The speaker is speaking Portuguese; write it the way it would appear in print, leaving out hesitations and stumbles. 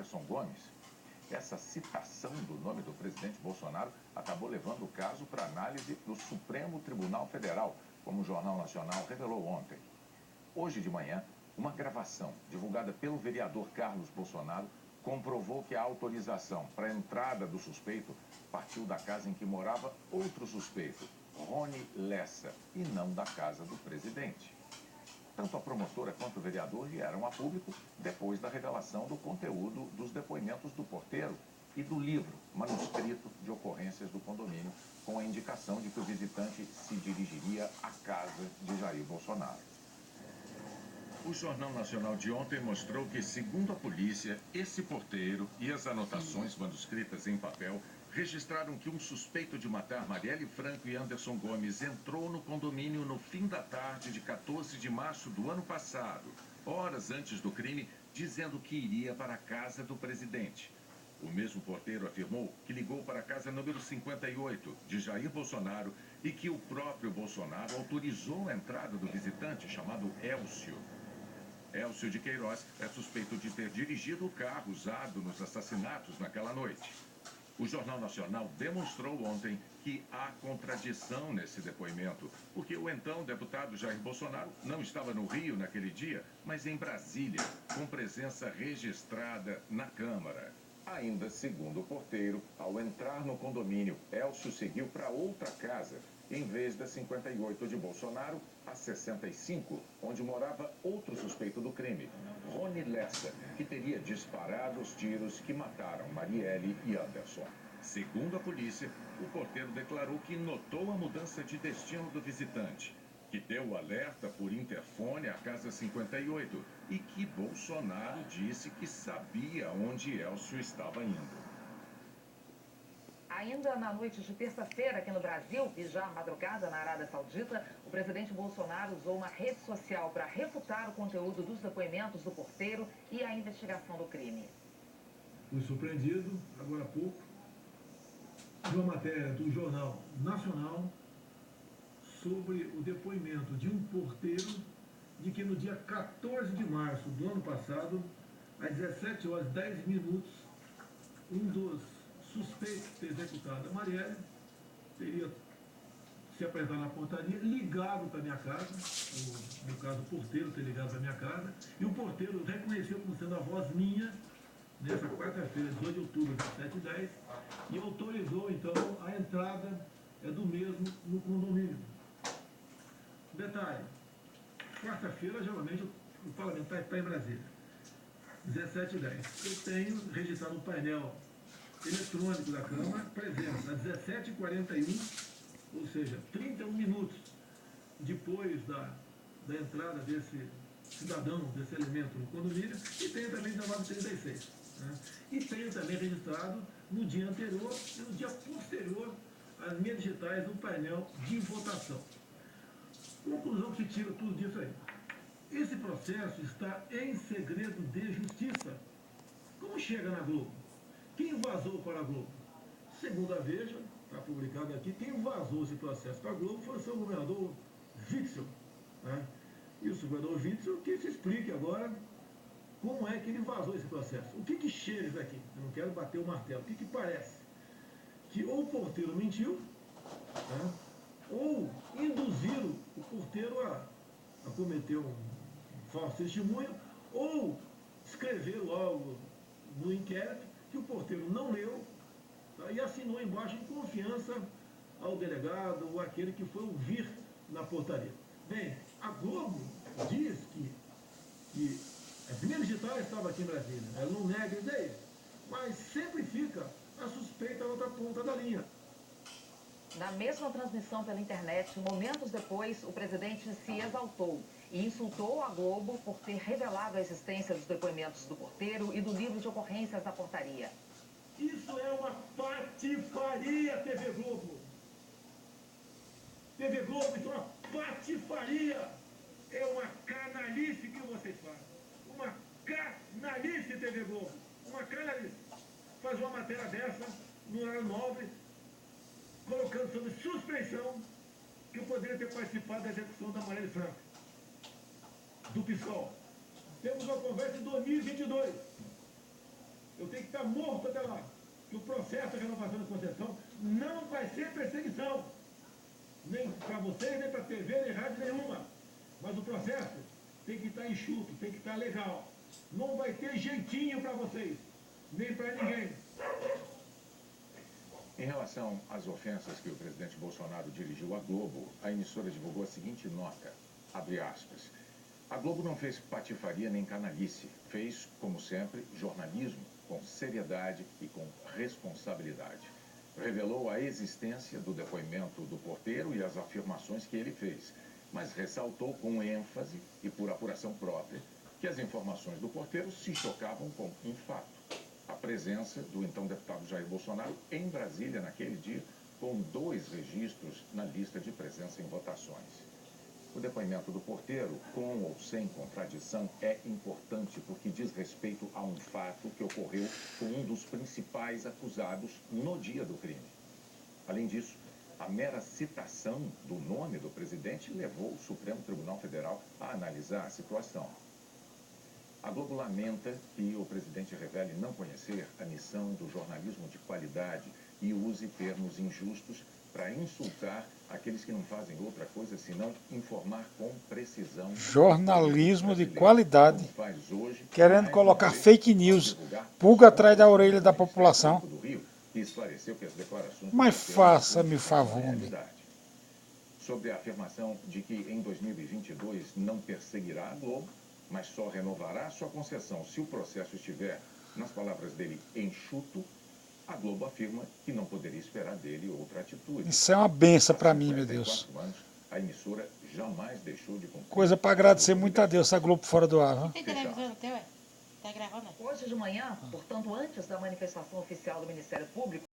Anderson Gomes. Essa citação do nome do presidente Bolsonaro acabou levando o caso para análise do Supremo Tribunal Federal, como o Jornal Nacional revelou ontem. Hoje de manhã, uma gravação divulgada pelo vereador Carlos Bolsonaro comprovou que a autorização para a entrada do suspeito partiu da casa em que morava outro suspeito, Rony Lessa, e não da casa do presidente. Tanto a promotora quanto o vereador vieram a público depois da revelação do conteúdo dos depoimentos do porteiro e do livro manuscrito de ocorrências do condomínio, com a indicação de que o visitante se dirigiria à casa de Jair Bolsonaro. O Jornal Nacional de ontem mostrou que, segundo a polícia, esse porteiro e as anotações manuscritas em papel registraram que um suspeito de matar Marielle Franco e Anderson Gomes entrou no condomínio no fim da tarde de 14 de março do ano passado, horas antes do crime, dizendo que iria para a casa do presidente. O mesmo porteiro afirmou que ligou para a casa número 58 de Jair Bolsonaro e que o próprio Bolsonaro autorizou a entrada do visitante chamado Elcio. Elcio de Queiroz é suspeito de ter dirigido o carro usado nos assassinatos naquela noite. O Jornal Nacional demonstrou ontem que há contradição nesse depoimento, porque o então deputado Jair Bolsonaro não estava no Rio naquele dia, mas em Brasília, com presença registrada na Câmara. Ainda segundo o porteiro, ao entrar no condomínio, Elcio seguiu para outra casa, em vez da 58 de Bolsonaro, a 65, onde morava outro suspeito do crime, Rony Lessa, que teria disparado os tiros que mataram Marielle e Anderson. Segundo a polícia, o porteiro declarou que notou a mudança de destino do visitante, que deu alerta por interfone à casa 58 e que Bolsonaro disse que sabia onde Elcio estava indo. Ainda na noite de terça-feira aqui no Brasil e já madrugada na Arábia Saudita, o presidente Bolsonaro usou uma rede social para refutar o conteúdo dos depoimentos do porteiro e a investigação do crime. Fui surpreendido, agora há pouco, de uma matéria do Jornal Nacional sobre o depoimento de um porteiro de que no dia 14 de março do ano passado, às 17 horas e 10 minutos, um dos suspeitos de ter executado a Marielle teria se apresentado na portaria, ligado para a minha casa, no caso o porteiro ter ligado para a minha casa, e o porteiro reconheceu como sendo a voz minha, nessa quarta-feira, 18 de outubro, às 7h10, e autorizou então a entrada do mesmo no condomínio. Detalhe, quarta-feira, geralmente, o parlamentar está em Brasília, 17h10. Eu tenho registrado no painel eletrônico da Câmara, presença às 17h41, ou seja, 31 minutos depois da entrada desse cidadão, desse elemento no condomínio, e tenho também 19h36. Né? E tenho também registrado no dia anterior e no dia posterior as minhas digitais no painel de votação. Conclusão que se tira tudo disso aí. Esse processo está em segredo de justiça. Como chega na Globo? Quem vazou para a Globo? Segundo a Veja, está publicado aqui, quem vazou esse processo para a Globo foi o seu governador Witzel. Né? E o seu governador Witzel que se explique agora como é que ele vazou esse processo. O que cheira isso aqui? Eu não quero bater o martelo. O que parece? Que ou o porteiro mentiu, né? Ou induziram o porteiro a cometer um falso testemunho, ou escreveram algo no inquérito que o porteiro não leu, tá? E assinou embaixo em confiança ao delegado ou aquele que foi ouvir na portaria. Bem, a Globo diz que a primeira digital estava aqui em Brasília, ela não nega isso aí, mas sempre fica a suspeita na outra ponta da linha. Na mesma transmissão pela internet, momentos depois, o presidente se exaltou e insultou a Globo por ter revelado a existência dos depoimentos do porteiro e do livro de ocorrências da portaria. Isso é uma patifaria, TV Globo. TV Globo, isso é uma patifaria. É uma canalice que vocês fazem. Uma canalice, TV Globo. Uma canalice. Faz uma matéria dessa, no horário nobre, colocando sob suspeição que eu poderia ter participado da execução da Marielle Franco, do PSOL. Temos uma conversa em 2022. Eu morto até lá. Que o processo de renovação da concessão não vai ser perseguição. Nem para vocês, nem para TV, nem rádio nenhuma. Mas o processo tem que estar enxuto, tem que estar legal. Não vai ter jeitinho para vocês, nem para ninguém. Em relação às ofensas que o presidente Bolsonaro dirigiu à Globo, a emissora divulgou a seguinte nota, abre aspas, a Globo não fez patifaria nem canalice, fez, como sempre, jornalismo com seriedade e com responsabilidade. Revelou a existência do depoimento do porteiro e as afirmações que ele fez, mas ressaltou com ênfase e por apuração própria que as informações do porteiro se chocavam com um fato. A presença do então deputado Jair Bolsonaro em Brasília naquele dia, com 2 registros na lista de presença em votações. O depoimento do porteiro, com ou sem contradição, é importante porque diz respeito a um fato que ocorreu com um dos principais acusados no dia do crime. Além disso, a mera citação do nome do presidente levou o Supremo Tribunal Federal a analisar a situação. A Globo lamenta que o presidente revele não conhecer a missão do jornalismo de qualidade e use termos injustos para insultar aqueles que não fazem outra coisa senão informar com precisão. Jornalismo de qualidade. Faz hoje, querendo colocar fake news, pulga atrás da orelha da população. Mas faça-me o favor. Sobre a afirmação de que em 2022 não perseguirá a Globo, mas só renovará sua concessão se o processo estiver, nas palavras dele, enxuto, a Globo afirma que não poderia esperar dele outra atitude. Isso é uma benção para mim, meu Deus. Anos, a emissora jamais deixou de cumprir. Coisa para agradecer muito a Deus, a Globo fora do ar. Viu? Tem televisão no teu, é? Tá gravando? Hoje de manhã, portanto, antes da manifestação oficial do Ministério Público,